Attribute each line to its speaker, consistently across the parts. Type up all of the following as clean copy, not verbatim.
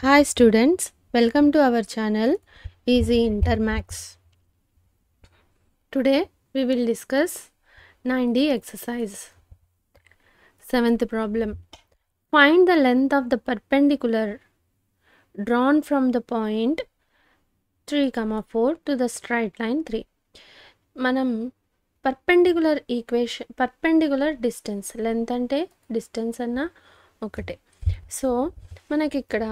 Speaker 1: Hi students, welcome to our channel Easy Intermax. Today we will discuss 9D exercise. 7th problem. Find the length of the perpendicular drawn from the point 3, 4 to the straight line 3. మనం perpendicular distance, length అంటే distance అన్న ఒకటే. So మనకి ఇక్కడ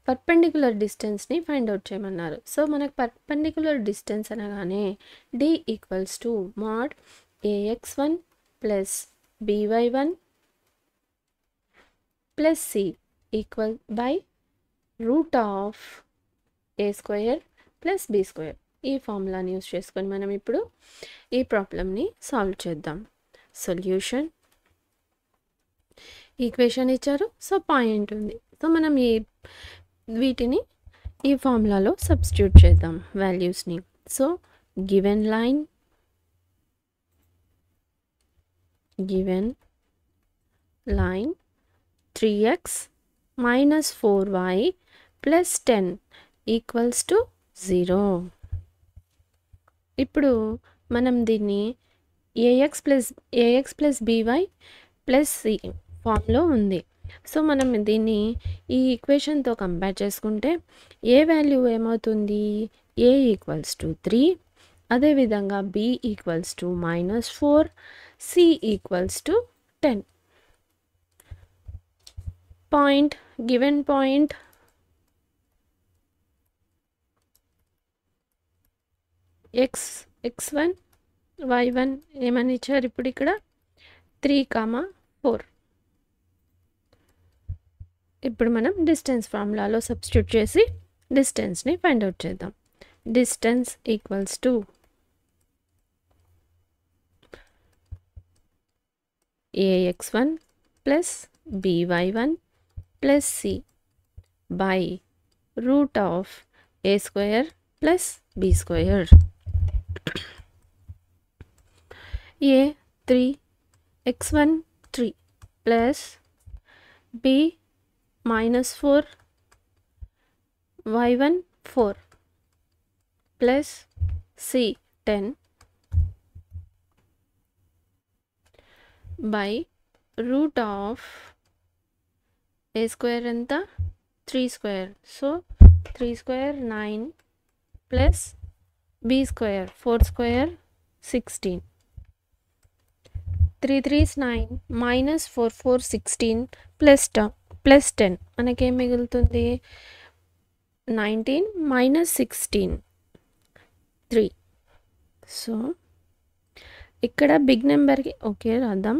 Speaker 1: perpendicular డిస్టెన్స్ని find out చేయమన్నారు. So మనకు perpendicular distance అనగానే d equals to mod ax1 plus by1 plus c equal by root of a square plus b square. ఈ ఫార్ములాని యూస్ చేసుకొని మనం ఇప్పుడు ఈ ప్రాబ్లమ్ని సాల్వ్ చేద్దాం. సొల్యూషన్, ఈక్వేషన్ ఇచ్చారు, సో పాయింట్ ఉంది. సో మనం వీటిని ఈ ఫార్ములాలో సబ్స్టిట్యూట్ చేద్దాం వాల్యూస్ని. So given line 3x minus 4y plus 10 equals to 0. ఇప్పుడు మనం దీన్ని ax plus by plus c ఫామ్లో ఉంది. సో మనం దీన్ని ఈ ఈక్వేషన్తో కంపేర్ చేసుకుంటే ఏ వాల్యూ ఏమవుతుంది? a ఈక్వల్స్ టు 3, అదేవిధంగా b equals to -4, c equals to 10. Point, given point x1 y1 ఏమని ఇచ్చారు? ఇప్పుడు ఇక్కడ 3, 4. ఇప్పుడు మనం డిస్టెన్స్ ఫార్ములాలో సబ్స్టిట్యూట్ చేసి డిస్టెన్స్ని ఫైండ్ అవుట్ చేద్దాం. Distance equals to ax1 plus by1 plus c by root of a square plus b square. a 3, x1 3 plus b -4, y1 4 plus c 10 by root of a square ఎంత? 3 square. So 3 square 9 plus b square 4 square 16. 3 3s 9 minus 4 4 16 plus 10 మనకేం మిగులుతుంది? 19 minus 16 3. So ఇక్కడ big నెంబర్కి okay రాద్దాం.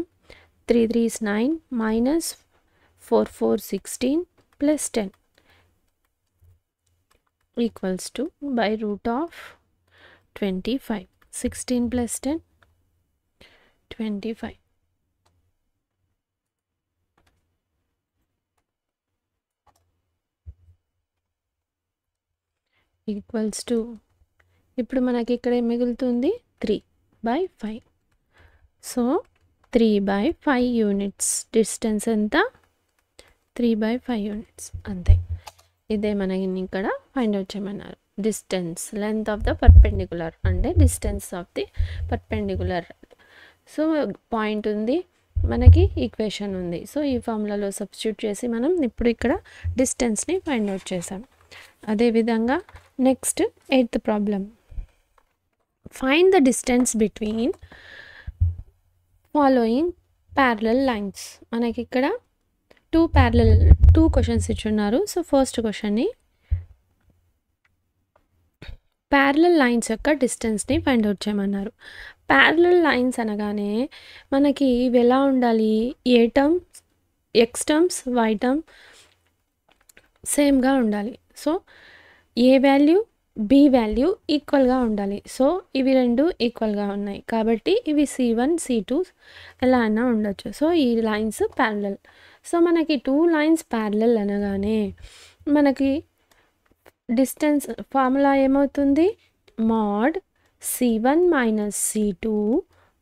Speaker 1: 3 3s 9 minus 4 4 16 plus 10 equals to buy root of 25. 16 plus 10 25. Equals to ఇప్పుడు మనకి ఇక్కడ ఏం మిగులుతుంది? 3/5. So 3/5 units. డిస్టెన్స్ ఎంత? 3/5 యూనిట్స్. అంతే. ఇదే మనకి ఇక్కడ ఫైండ్ అవుట్ చేయమన్నారు. Distance, length of the perpendicular అంటే distance of the perpendicular. So point ఉంది, మనకి ఈక్వేషన్ ఉంది. సో ఈ ఫార్ములాలో సబ్స్టిట్యూట్ చేసి మనం ఇప్పుడు ఇక్కడ డిస్టెన్స్ని ఫైండ్ అవుట్ చేసాం. అదేవిధంగా next 8th problem. Find the distance between following parallel lines. మనకి ఇక్కడ 2 క్వశ్చన్స్ ఇచ్చున్నారు. సో ఫస్ట్ క్వశ్చన్ని ప్యారలల్ లైన్స్ యొక్క డిస్టెన్స్ని ఫైండ్ అవుట్ చేయమన్నారు. ప్యారలల్ లైన్స్ అనగానే మనకి ఇవి ఎలా ఉండాలి? ఏ terms, x terms, y term సేమ్గా ఉండాలి. So A value, B value ఈక్వల్గా ఉండాలి. సో ఇవి రెండు ఈక్వల్గా ఉన్నాయి కాబట్టి ఇవి C1 C2 ఎలా అయినా ఉండొచ్చు. సో ఈ లైన్స్ ప్యారలల్. సో మనకి 2 లైన్స్ ప్యారలల్ అనగానే మనకి డిస్టెన్స్ ఫార్ములా ఏమవుతుంది? Mod C1 minus C2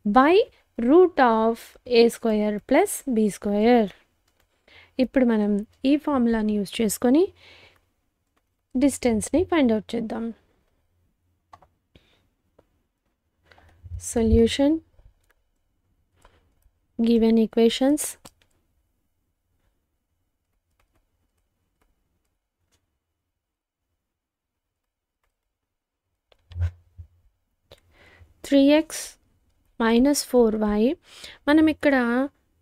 Speaker 1: by root of a square plus b square. ఇప్పుడు మనం ఈ ఫార్ములాని యూస్ చేసుకొని డిస్టెన్స్ని ఫైండ్ అవుట్ చేద్దాం. Solution given equations. (3x - 4y). మనం ఇక్కడ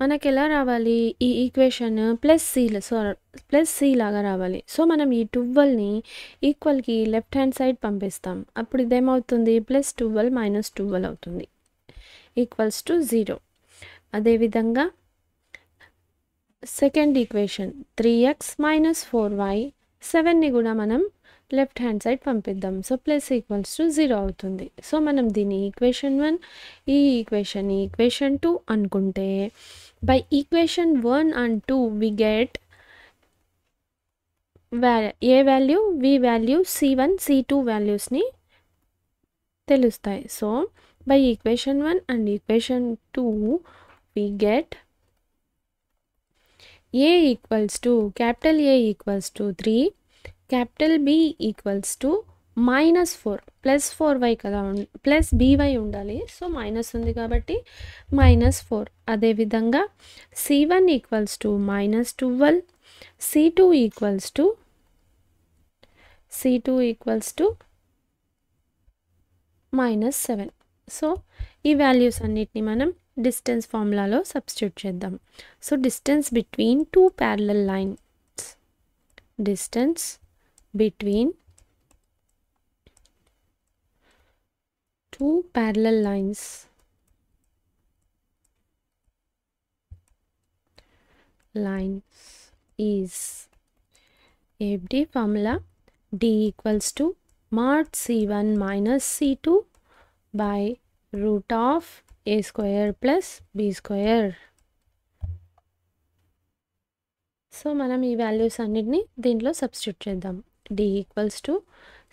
Speaker 1: మనకి ఎలా రావాలి, ఈ ఈక్వేషన్ ప్లస్ సి లాగా రావాలి. సో మనం ఈ 12ని ఈక్వల్కి లెఫ్ట్ హ్యాండ్ సైడ్ పంపిస్తాం. అప్పుడు ఇదేమవుతుంది, +12 - 12 అవుతుంది, =0. అదేవిధంగా సెకండ్ ఈక్వేషన్ 3x - 4y, 7ని కూడా మనం లెఫ్ట్ హ్యాండ్ సైడ్ పంపిద్దాం. సో +=0 అవుతుంది. సో మనం దీన్ని ఈక్వేషన్ 1, ఈ ఈక్వేషన్ 2 అనుకుంటే, by equation 1 and 2 we get A value, B value, C1, C2 వాల్యూస్ని తెలుస్తాయి. So by equation 1 and equation 2 we get A = 3, capital B = -4, +4y కదా, +by ఉండాలి. సో మైనస్ ఉంది కాబట్టి -4. అదేవిధంగా C1 = -12, C2 -7. సో ఈ వాల్యూస్ అన్నిటిని మనం డిస్టెన్స్ ఫార్ములాలో సబ్స్టిట్యూట్ చేద్దాం. So distance between two parallel lines, distance between two parallel lines is FD formula D = mod C1 - C2 by √A² + B². So మనం ఈ వాల్యూస్ అన్నిటిని దీంట్లో సబ్స్టిట్యూట్ చేద్దాం. D =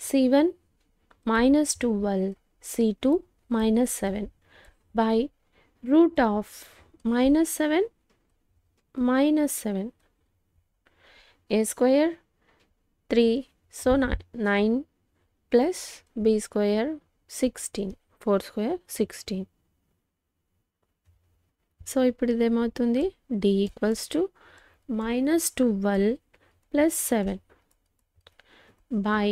Speaker 1: C1 - 12 C2 - 7 by √7 - 7 A² 3, so 9 plus B² 16, 4² 16. So ఇప్పుడు ఇదేమవుతుంది, D = -12 + 7 by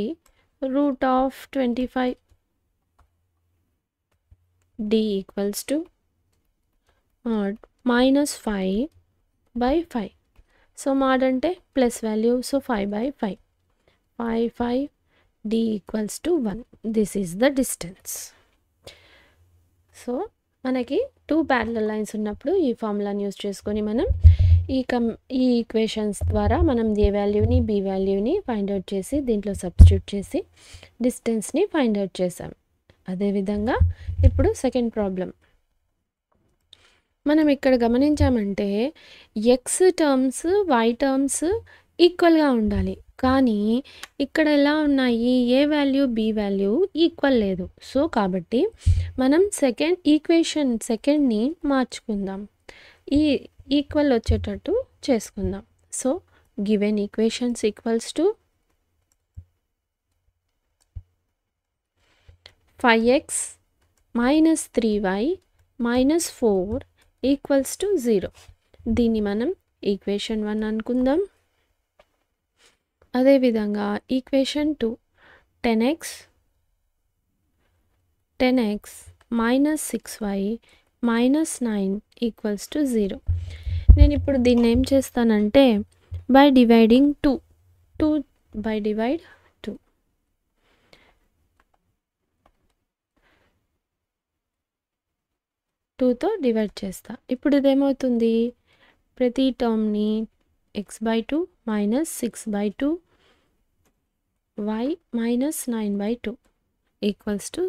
Speaker 1: √25. D = mod -5 by 5. So mod అంటే plus value, so 5/5, 5 D = 1. This is the distance. So మనకి two parallel lines ఉన్నప్పుడు ఈ ఫార్ములాని యూజ్ చేసుకొని మనం ఈ ఈక్వేషన్స్ ద్వారా మనం ఏ వాల్యూని, బి వాల్యూని ఫైండ్ అవుట్ చేసి దీంట్లో సబ్స్టిట్యూట్ చేసి డిస్టెన్స్ని ఫైండ్ అవుట్ చేసాం. అదేవిధంగా ఇప్పుడు సెకండ్ ప్రాబ్లం మనం ఇక్కడ గమనించామంటే ఎక్స్ టర్మ్స్, వై టర్మ్స్ ఈక్వల్గా ఉండాలి. కానీ ఇక్కడ ఎలా ఉన్నాయి, ఏ వాల్యూ, బి వాల్యూ ఈక్వల్ లేదు. సో కాబట్టి మనం సెకండ్ని మార్చుకుందాం, ఈ ఈక్వల్ వచ్చేటట్టు చేసుకుందాం. So given equations = 5x - 3y - 4 = 0. దీన్ని మనం ఈక్వేషన్ 1 అనుకుందాం. అదేవిధంగా ఈక్వేషన్ 2 10x - 6y - 9 = 0. నేను ఇప్పుడు దీన్ని ఏం చేస్తానంటే బై డివైడింగ్ 2 by divide 2. టూతో డివైడ్ చేస్తా. ఇప్పుడు ఇదేమవుతుంది, ప్రతి టర్మ్ని x/2 - 6/2 y - 9/2 =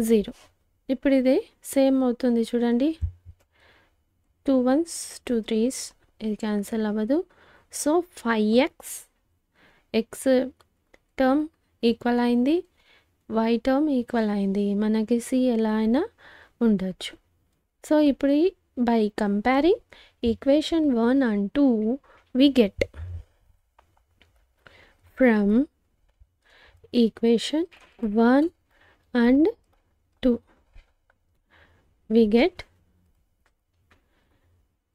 Speaker 1: 0. ఇప్పుడు ఇది సేమ్ అవుతుంది చూడండి, 2 1s 2 3s, ఇది క్యాన్సిల్ అవ్వదు. So 5x, x term equal అయింది, y టర్మ్ ఈక్వల్ అయింది. మనకి c ఎలా అయినా ఉండొచ్చు. సో ఇప్పుడు by comparing equation 1 and 2 we get from equation 1 and 2. We get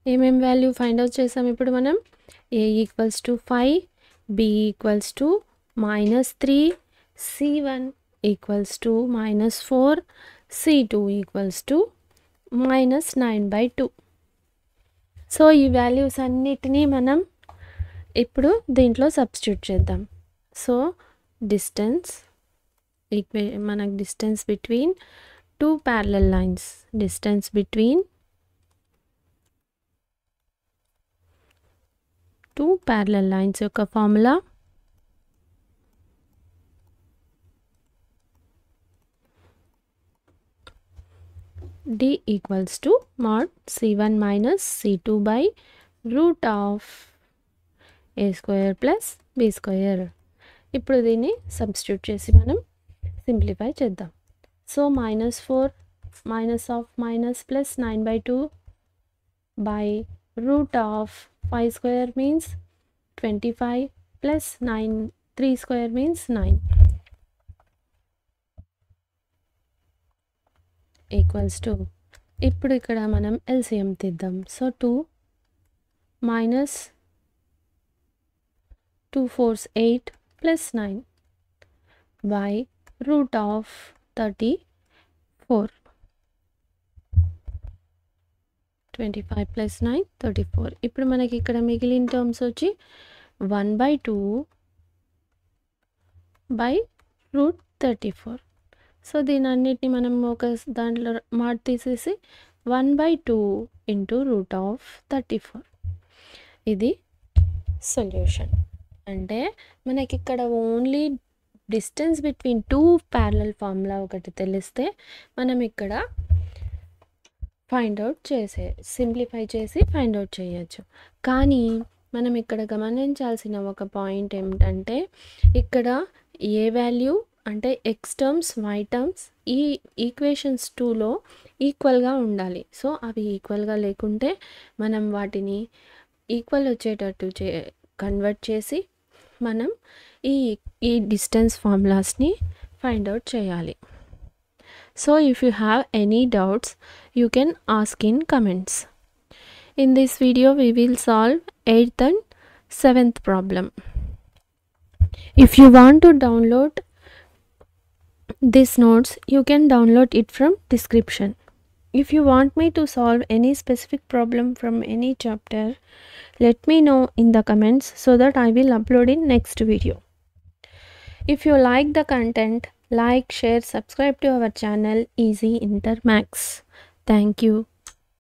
Speaker 1: ఏమేం వాల్యూ ఫైండ్ అవుట్ చేసాం ఇప్పుడు మనం? a equals to 5, b equals to -3, c1 equals to -4, c2 equals to -9/2. So ఈ వాల్యూస్ అన్నిటినీ మనం ఇప్పుడు దీంట్లో సబ్స్టిట్యూట్ చేద్దాం. సో డిస్టెన్స్ మనకు distance between 2 parallel lines, distance between 2 parallel lines యొక్క formula d equals to mod c1 minus c2 by root of a square plus b square. ఇప్పుడు దీన్ని సబ్స్టిట్యూట్ చేసి మనం సింప్లిఫై చేద్దాం. So -4 minus of minus plus 9/2 by root of 5 square means 25 plus 9, 3 square means 9 equals to, ఇప్పుడు ఇక్కడ మనం LCM తీద్దాం. So 2 minus 2 4s 8 plus 9 by root of 34, 25 plus 9 34. ఇప్పుడు మనకి ఇక్కడ మిగిలిన టర్మ్స్ వచ్చి 1/2 by root 34. సో దీని అన్నిటిని మనం ఒక దాంట్లో మాడ్ తీసేసి 1/2 into root of 34. ఇది సొల్యూషన్. అంటే మనకి ఇక్కడ only distance between 2 parallel formula ఒకటి తెలిస్తే మనం ఇక్కడ ఫైండ్ అవుట్ సింప్లిఫై చేసి ఫైండ్ అవుట్ చేయొచ్చు. కానీ మనం ఇక్కడ గమనించాల్సిన ఒక పాయింట్ ఏమిటంటే ఇక్కడ ఏ వాల్యూ అంటే x టర్మ్స్ y టర్మ్స్ ఈ ఈక్వేషన్స్ 2లో ఈక్వల్గా ఉండాలి. సో అవి ఈక్వల్గా లేకుంటే మనం వాటిని ఈక్వల్ వచ్చేటట్టు కన్వర్ట్ చేసి మనం ఈ డిస్టెన్స్ ఫార్ములాస్ని ఫైండ్ అవుట్ చేయాలి. So if you have any doubts, you can ask in comments. In this video, we will solve 8th and 7th problem. If you want to download these notes, you can download it from description. If you want me to solve any specific problem from any chapter, let me know in the comments so that I will upload in next video. If you like the content, like, share, subscribe to our channel Easy Inter Maths. Thank you.